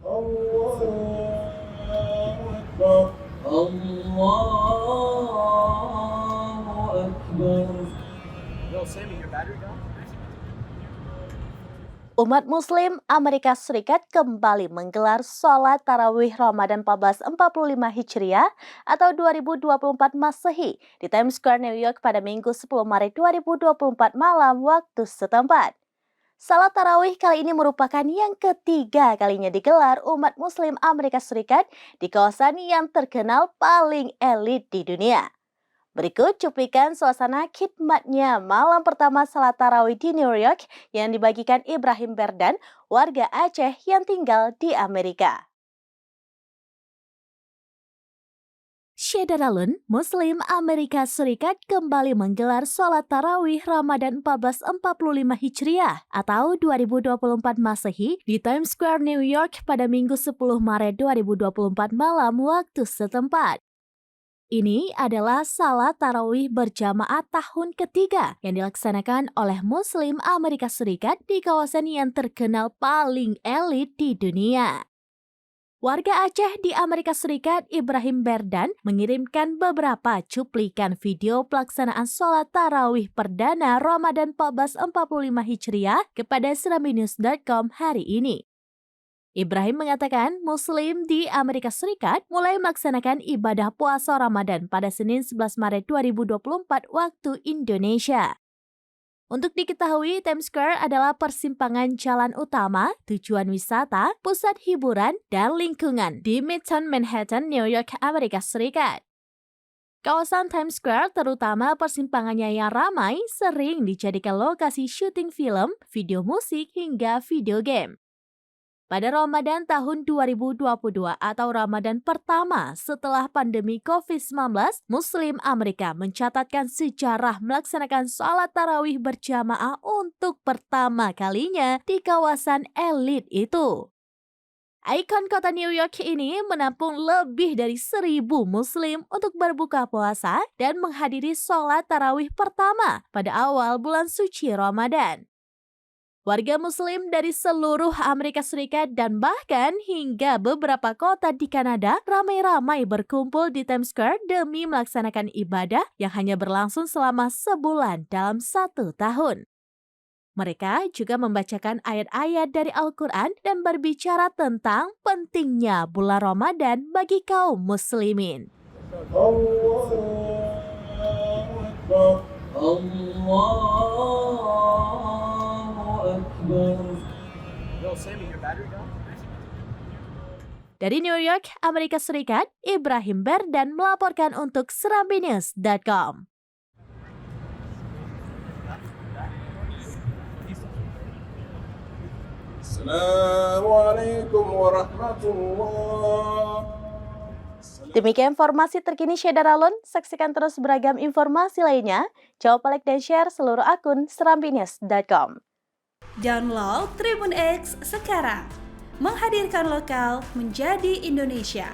الله أكبر الله أكبر. Yo, Sammy, your battery down? Umat Muslim Amerika Serikat kembali menggelar sholat tarawih Ramadan 1445 Hijriah atau 2024 Masehi di Times Square, New York pada Minggu 10 Maret 2024 malam waktu setempat. Salat tarawih kali ini merupakan yang ketiga kalinya digelar umat Muslim Amerika Serikat di kawasan yang terkenal paling elit di dunia. Berikut cuplikan suasana khidmatnya malam pertama salat tarawih di New York yang dibagikan Ibrahim Berdan, warga Aceh yang tinggal di Amerika. Syederalun, Muslim Amerika Serikat kembali menggelar sholat tarawih Ramadan 1445 Hijriah atau 2024 Masehi di Times Square, New York pada Minggu 10 Maret 2024 malam waktu setempat. Ini adalah salat tarawih berjamaah tahun ketiga yang dilaksanakan oleh Muslim Amerika Serikat di kawasan yang terkenal paling elit di dunia. Warga Aceh di Amerika Serikat, Ibrahim Berdan, mengirimkan beberapa cuplikan video pelaksanaan sholat tarawih perdana Ramadan 1445 Hijriah kepada serambinews.com hari ini. Ibrahim mengatakan Muslim di Amerika Serikat mulai melaksanakan ibadah puasa Ramadan pada Senin 11 Maret 2024 waktu Indonesia. Untuk diketahui, Times Square adalah persimpangan jalan utama, tujuan wisata, pusat hiburan, dan lingkungan di Midtown Manhattan, New York, Amerika Serikat. Kawasan Times Square, terutama persimpangannya yang ramai, sering dijadikan lokasi syuting film, video musik, hingga video game. Pada Ramadan tahun 2022 atau Ramadan pertama setelah pandemi COVID-19, Muslim Amerika mencatatkan sejarah melaksanakan sholat tarawih berjamaah untuk pertama kalinya di kawasan elit itu. Ikon kota New York ini menampung lebih dari 1.000 Muslim untuk berbuka puasa dan menghadiri sholat tarawih pertama pada awal bulan suci Ramadan. Warga Muslim dari seluruh Amerika Serikat dan bahkan hingga beberapa kota di Kanada ramai-ramai berkumpul di Times Square demi melaksanakan ibadah yang hanya berlangsung selama sebulan dalam 1 tahun. Mereka juga membacakan ayat-ayat dari Al-Quran dan berbicara tentang pentingnya bulan Ramadan bagi kaum muslimin. الله أكبر الله أكبر. Yo, Sammy, your battery down? Dari New York, Amerika Serikat, Ibrahim Berdan melaporkan untuk serambinews.com. Assalamualaikum warahmatullahi. Demikian informasi terkini Syederalun. Saksikan terus beragam informasi lainnya. Jangan lupa like dan share seluruh akun serambinews.com. Download Tribun X sekarang. Menghadirkan lokal menjadi Indonesia.